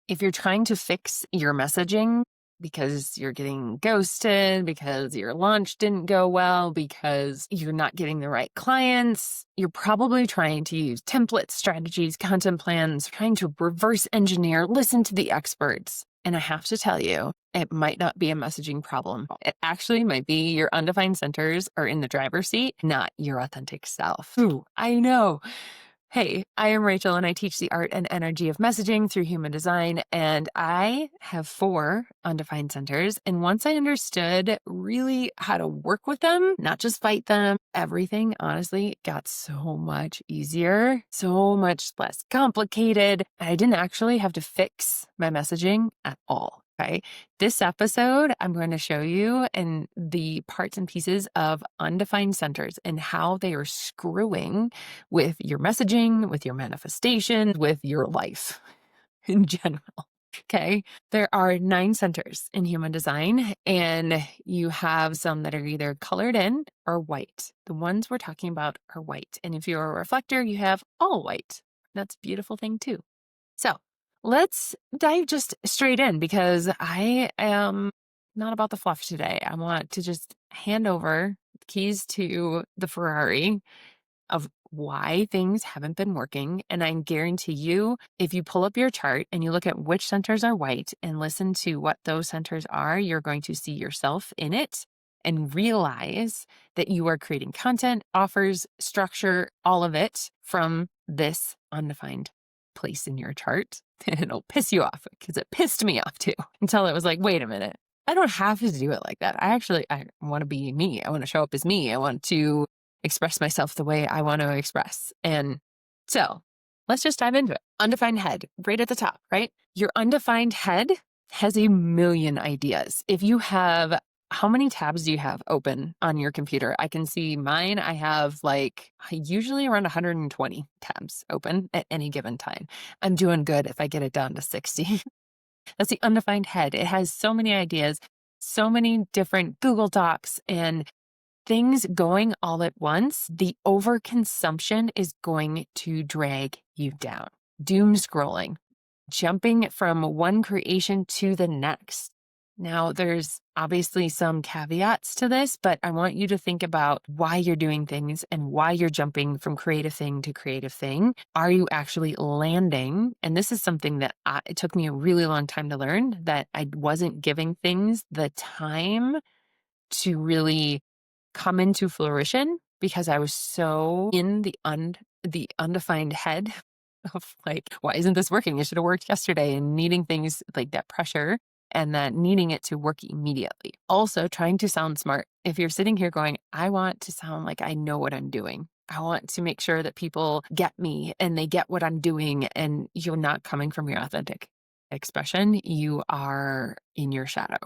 If you're trying to fix your messaging because you're getting ghosted, because your launch didn't go well, because you're not getting the right clients, you're probably trying to use templates, strategies, content plans, trying to reverse engineer, listen to the experts. And I have to tell you, it might not be a messaging problem. It actually might be your undefined centers are in the driver's seat, not your authentic self. Ooh, I know. Hey, I am Rachael and I teach the art and energy of messaging through human design. And I have 4 undefined centers. And once I understood really how to work with them, not just fight them, everything honestly got so much easier, so much less complicated. I didn't actually have to fix my messaging at all. Okay. This episode, I'm going to show you and the parts and pieces of undefined centers and how they are screwing with your messaging, with your manifestation, with your life in general. Okay. There are 9 centers in human design, and you have some that are either colored in or white. The ones we're talking about are white. And if you're a reflector, you have all white. That's a beautiful thing too. So let's dive just straight in because I am not about the fluff today. I want to just hand over the keys to the Ferrari of why things haven't been working. And I guarantee you, if you pull up your chart and you look at which centers are white and listen to what those centers are, you're going to see yourself in it and realize that you are creating content, offers, structure, all of it from this undefined place in your chart. And it'll piss you off because it pissed me off too until it was like, wait a minute. I don't have to do it like that. I want to be me. I want to show up as me. I want to express myself the way I want to express. And so let's just dive into it. Undefined head, right at the top, right? Your undefined head has a million ideas. If you have, how many tabs do you have open on your computer? I can see mine. I have usually around 120 tabs open at any given time. I'm doing good if I get it down to 60. That's the undefined head. It has so many ideas, so many different Google Docs and things going all at once. The overconsumption is going to drag you down. Doom scrolling, jumping from one creation to the next. Now, there's obviously some caveats to this, but I want you to think about why you're doing things and why you're jumping from creative thing to creative thing. Are you actually landing? And this is something that it took me a really long time to learn, that I wasn't giving things the time to really come into fruition because I was so in the undefined head of like, why isn't this working? It should have worked yesterday, and needing things like that pressure and that needing it to work immediately. Also trying to sound smart. If you're sitting here going, I want to sound like I know what I'm doing. I want to make sure that people get me and they get what I'm doing, and you're not coming from your authentic expression. You are in your shadow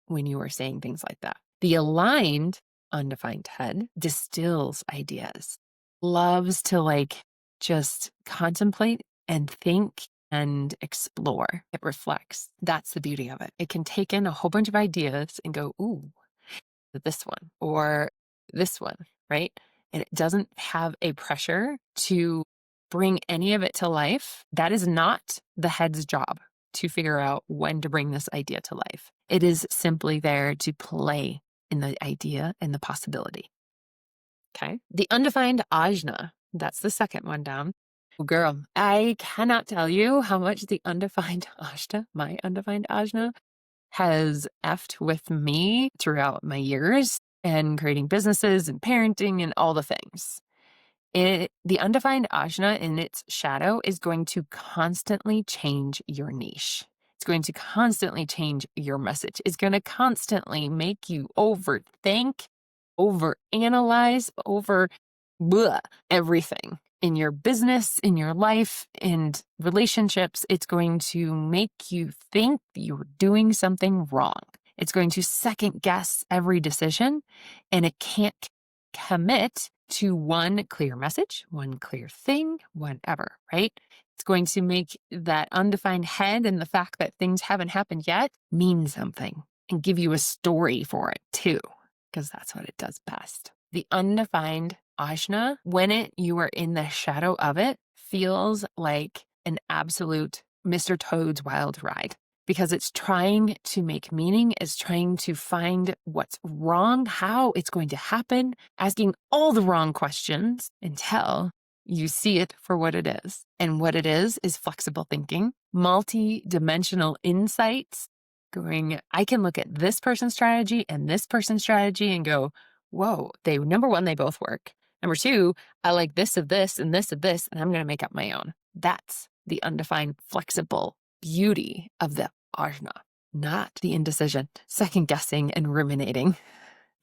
when you are saying things like that. The aligned undefined head distills ideas, loves to just contemplate and think and explore. It reflects. That's the beauty of it. It can take in a whole bunch of ideas and go, ooh, this one or this one, right? And it doesn't have a pressure to bring any of it to life. That is not the head's job to figure out when to bring this idea to life. It is simply there to play in the idea and the possibility. Okay. The undefined Ajna, that's the second one down. Girl, I cannot tell you how much the undefined Ajna, my undefined Ajna, has effed with me throughout my years and creating businesses and parenting and all the things. The undefined Ajna in its shadow is going to constantly change your niche. It's going to constantly change your message. It's going to constantly make you overthink, overanalyze, everything in your business, in your life, and relationships. It's going to make you think you're doing something wrong. It's going to second guess every decision, and it can't commit to one clear message, one clear thing, whatever, right? It's going to make that undefined head and the fact that things haven't happened yet mean something and give you a story for it too, because that's what it does best. The undefined Ajna, when you are in the shadow of it, feels like an absolute Mr. Toad's Wild Ride because it's trying to make meaning, it's trying to find what's wrong, how it's going to happen, asking all the wrong questions until you see it for what it is. And what it is flexible thinking, multi-dimensional insights, going, I can look at this person's strategy and this person's strategy and go, whoa, number one, they both work. Number two, I like this of this and this of this, and I'm going to make up my own. That's the undefined, flexible beauty of the Ajna, not the indecision, second guessing and ruminating.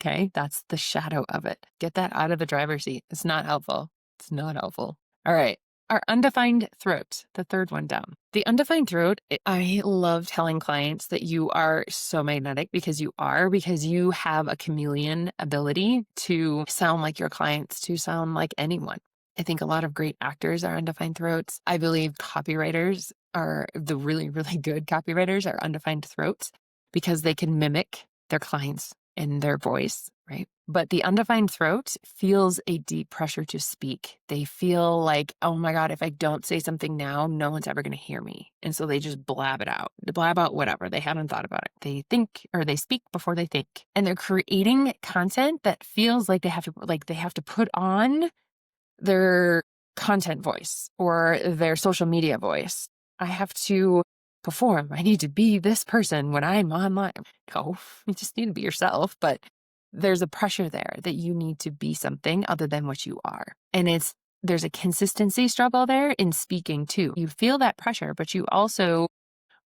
Okay, that's the shadow of it. Get that out of the driver's seat. It's not helpful. It's not helpful. All right. Our undefined throat, the third one down. The undefined throat, I love telling clients that you are so magnetic because you have a chameleon ability to sound like your clients, to sound like anyone. I think a lot of great actors are undefined throats. I believe copywriters are the really, really good copywriters are undefined throats because they can mimic their clients in their voice, right? But the undefined throat feels a deep pressure to speak. They feel like, oh my God, if I don't say something now, no one's ever going to hear me. And so they just blab it out. They blab out whatever. They haven't thought about it. They think, or they speak before they think. And they're creating content that feels like they have to put on their content voice or their social media voice. I have to perform. I need to be this person when I'm online. No, you just need to be yourself. But there's a pressure there that you need to be something other than what you are. And there's a consistency struggle there in speaking too. You feel that pressure, but you also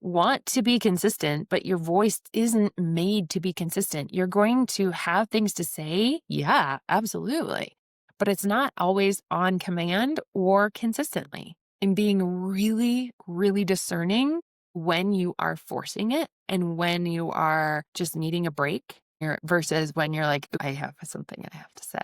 want to be consistent, but your voice isn't made to be consistent. You're going to have things to say. Yeah, absolutely. But it's not always on command or consistently. And being really, really discerning when you are forcing it and when you are just needing a break versus when you're like, I have something I have to say.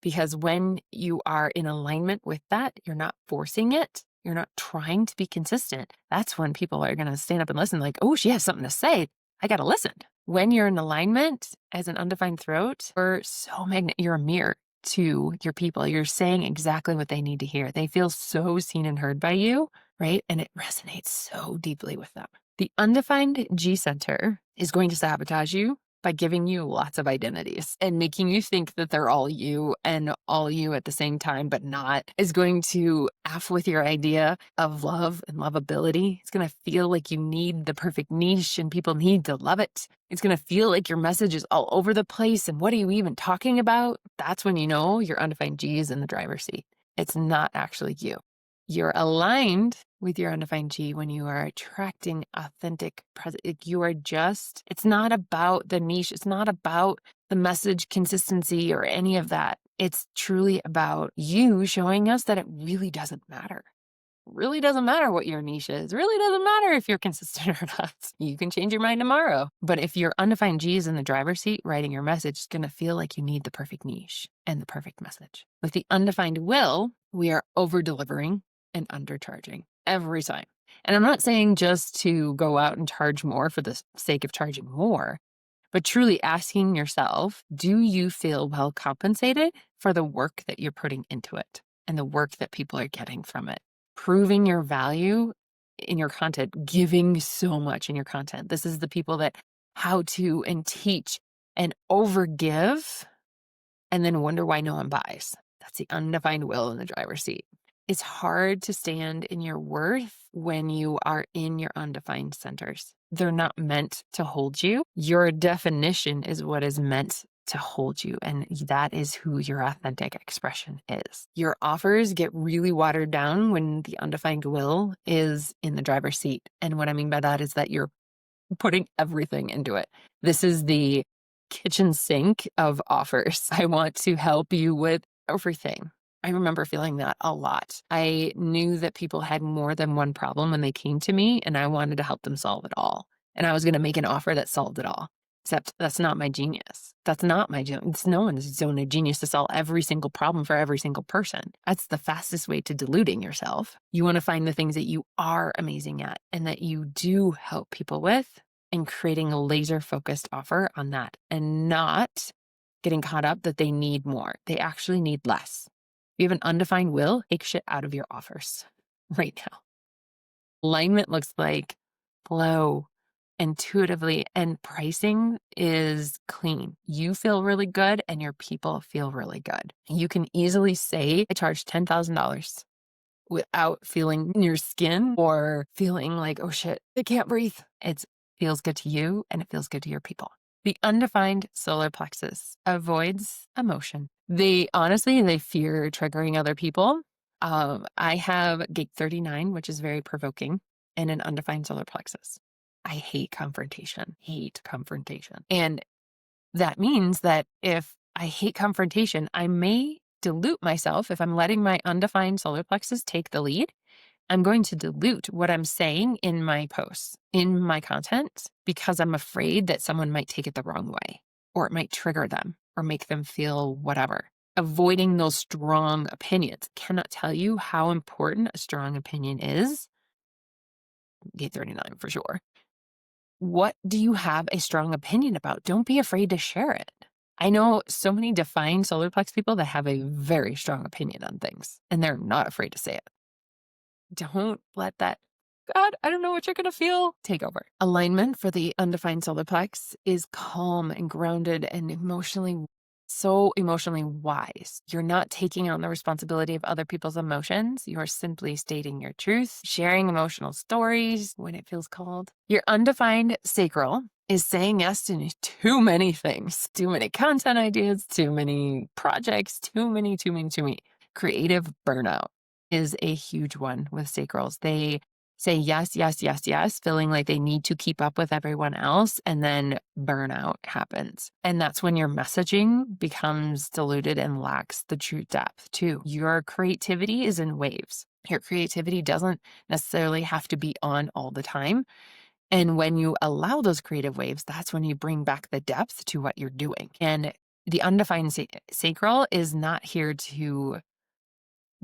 Because when you are in alignment with that, you're not forcing it. You're not trying to be consistent. That's when people are going to stand up and listen like, oh, she has something to say. I got to listen. When you're in alignment as an undefined throat, you're a mirror to your people. You're saying exactly what they need to hear. They feel so seen and heard by you, right? And it resonates so deeply with them. The undefined G center is going to sabotage you by giving you lots of identities and making you think that they're all you and all you at the same time, but not, is going to F with your idea of love and lovability. It's going to feel like you need the perfect niche and people need to love it. It's going to feel like your message is all over the place. And what are you even talking about? That's when you know your undefined G is in the driver's seat. It's not actually you. You're aligned with your undefined G when you are attracting authentic presence. It's not about the niche. It's not about the message consistency or any of that. It's truly about you showing us that it really doesn't matter. It really doesn't matter what your niche is. It really doesn't matter if you're consistent or not. You can change your mind tomorrow. But if your undefined G is in the driver's seat, writing your message, it's going to feel like you need the perfect niche and the perfect message. With the undefined will, we are over-delivering and undercharging every time. And I'm not saying just to go out and charge more for the sake of charging more, but truly asking yourself, do you feel well compensated for the work that you're putting into it and the work that people are getting from it? Proving your value in your content, giving so much in your content. This is the people that how to and teach and overgive and then wonder why no one buys. That's the undefined will in the driver's seat. It's hard to stand in your worth when you are in your undefined centers. They're not meant to hold you. Your definition is what is meant to hold you. And that is who your authentic expression is. Your offers get really watered down when the undefined will is in the driver's seat. And what I mean by that is that you're putting everything into it. This is the kitchen sink of offers. I want to help you with everything. I remember feeling that a lot. I knew that people had more than one problem when they came to me, and I wanted to help them solve it all. And I was going to make an offer that solved it all. Except that's not my genius. That's not my genius. It's no one's zone of genius to solve every single problem for every single person. That's the fastest way to diluting yourself. You want to find the things that you are amazing at and that you do help people with, and creating a laser-focused offer on that and not getting caught up that they need more. They actually need less. If you have an undefined will, take shit out of your offers right now. Alignment looks like flow intuitively, and pricing is clean. You feel really good and your people feel really good. You can easily say, I charge $10,000 without feeling in your skin or feeling like, oh shit, I can't breathe. It feels good to you and it feels good to your people. The undefined solar plexus avoids emotion. They fear triggering other people. I have gate 39, which is very provoking, and an undefined solar plexus. I hate confrontation. And that means that if I hate confrontation, I may dilute myself. If I'm letting my undefined solar plexus take the lead, I'm going to dilute what I'm saying in my posts, in my content, because I'm afraid that someone might take it the wrong way, or it might trigger them or make them feel whatever. Avoiding those strong opinions. Cannot tell you how important a strong opinion is. Gate 39 for sure. What do you have a strong opinion about? Don't be afraid to share it. I know so many defined solar plex people that have a very strong opinion on things, and they're not afraid to say it. Don't let that, God, I don't know what you're going to feel, take over. Alignment for the undefined solar plex is calm and grounded and so emotionally wise. You're not taking on the responsibility of other people's emotions. You're simply stating your truth, sharing emotional stories when it feels called. Your undefined sacral is saying yes to too many things, too many content ideas, too many projects, too many. Creative burnout is a huge one with sacrals. They say yes, yes, yes, yes, feeling like they need to keep up with everyone else, and then burnout happens. And that's when your messaging becomes diluted and lacks the true depth too. Your creativity is in waves. Your creativity doesn't necessarily have to be on all the time. And when you allow those creative waves, that's when you bring back the depth to what you're doing. And the undefined sacral is not here to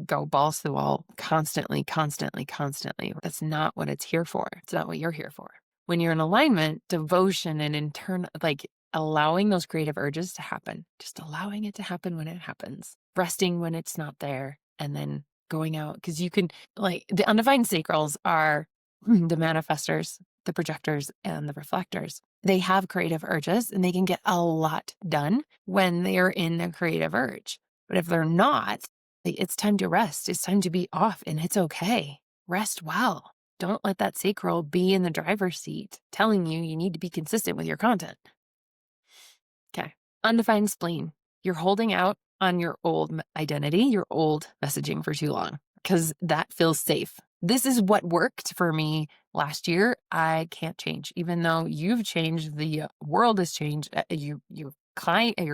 go balls to the wall constantly. That's not what it's here for. It's not what you're here for. When you're in alignment, devotion and internal, like allowing those creative urges to happen, just allowing it to happen when it happens, resting when it's not there, and then going out. Because you can, like, the undefined sacrals are the manifestors, the projectors, and the reflectors. They have creative urges and they can get a lot done when they're in a creative urge. But if they're not, it's time to rest. It's time to be off, and it's okay. Rest well. Don't let that sacral be in the driver's seat telling you you need to be consistent with your content. Okay. Undefined spleen. You're holding out on your old identity, your old messaging for too long because that feels safe. This is what worked for me last year. I can't change. Even though you've changed, the world has changed, your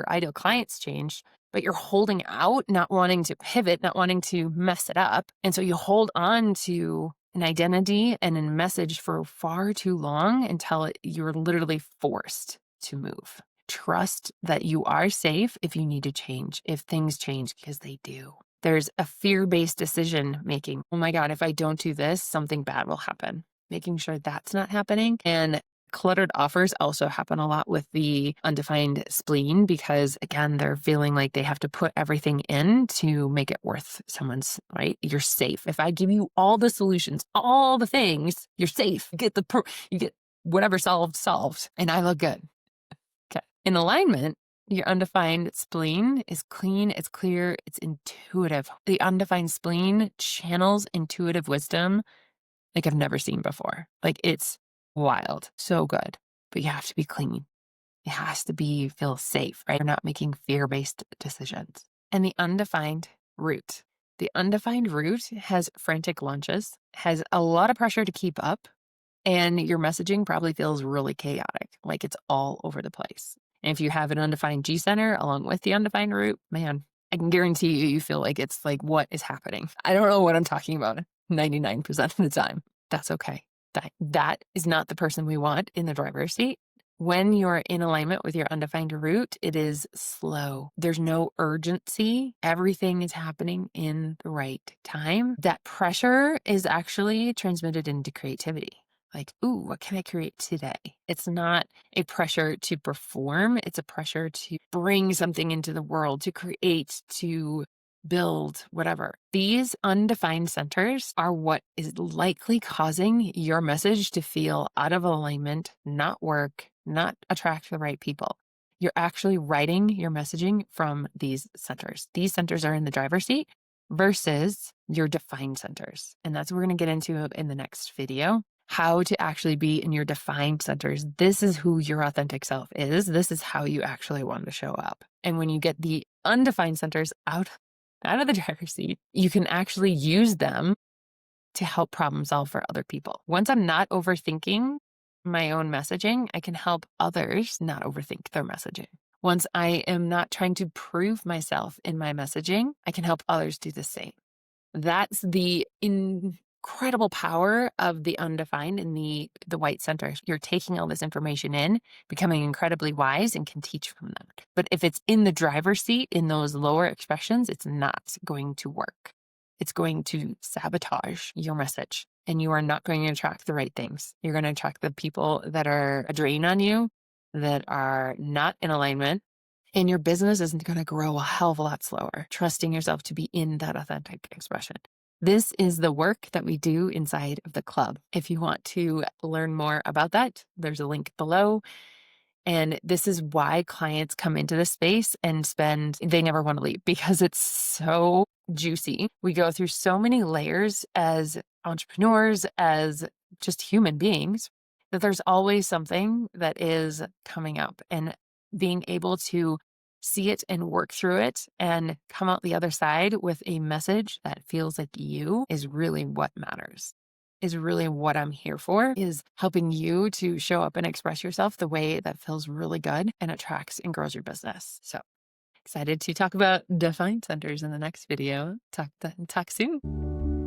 ideal clients changed, but you're holding out, not wanting to pivot, not wanting to mess it up. And so you hold on to an identity and a message for far too long until you're literally forced to move. Trust that you are safe if you need to change, if things change, because they do. There's a fear-based decision making. Oh my God, if I don't do this, something bad will happen. Making sure that's not happening. And cluttered offers also happen a lot with the undefined spleen because, again, they're feeling like they have to put everything in to make it worth someone's, right? You're safe. If I give you all the solutions, all the things, you're safe. You get whatever solved, and I look good. Okay. In alignment, your undefined spleen is clean, it's clear, it's intuitive. The undefined spleen channels intuitive wisdom like I've never seen before. Like, it's wild, so good, but you have to be clean. It has to feel safe, right? You're not making fear-based decisions. And the undefined root. The undefined root has frantic lunches, has a lot of pressure to keep up, and your messaging probably feels really chaotic, like it's all over the place. And if you have an undefined G center along with the undefined root, man, I can guarantee you feel like it's like, what is happening? I don't know what I'm talking about 99% of the time. That's okay. That is not the person we want in the driver's seat. When you're in alignment with your undefined root, it is slow. There's no urgency. Everything is happening in the right time. That pressure is actually transmitted into creativity. Like, ooh, what can I create today? It's not a pressure to perform. It's a pressure to bring something into the world, to create, to build, whatever. These undefined centers are what is likely causing your message to feel out of alignment, not work, not attract the right people. You're actually writing your messaging from these centers. These centers are in the driver's seat versus your defined centers. And that's what we're going to get into in the next video. How to actually be in your defined centers. This is who your authentic self is. This is how you actually want to show up. And when you get the undefined centers out of the driver's seat, you can actually use them to help problem solve for other people. Once I'm not overthinking my own messaging, I can help others not overthink their messaging. Once I am not trying to prove myself in my messaging, I can help others do the same. That's the incredible power of the undefined in the white center. You're taking all this information in, becoming incredibly wise, and can teach from them. But if it's in the driver's seat, in those lower expressions, it's not going to work. It's going to sabotage your message, and you are not going to attract the right things. You're going to attract the people that are a drain on you, that are not in alignment, and your business isn't going to grow a hell of a lot slower, trusting yourself to be in that authentic expression. This is the work that we do inside of the club. If you want to learn more about that, there's a link below. And this is why clients come into this space and they never want to leave because it's so juicy. We go through so many layers as entrepreneurs, as just human beings, that there's always something that is coming up, and being able to see it and work through it and come out the other side with a message that feels like you is really what matters. Is really what I'm here for, is helping you to show up and express yourself the way that feels really good and attracts and grows your business. So excited to talk about defined centers in the next video. Talk soon.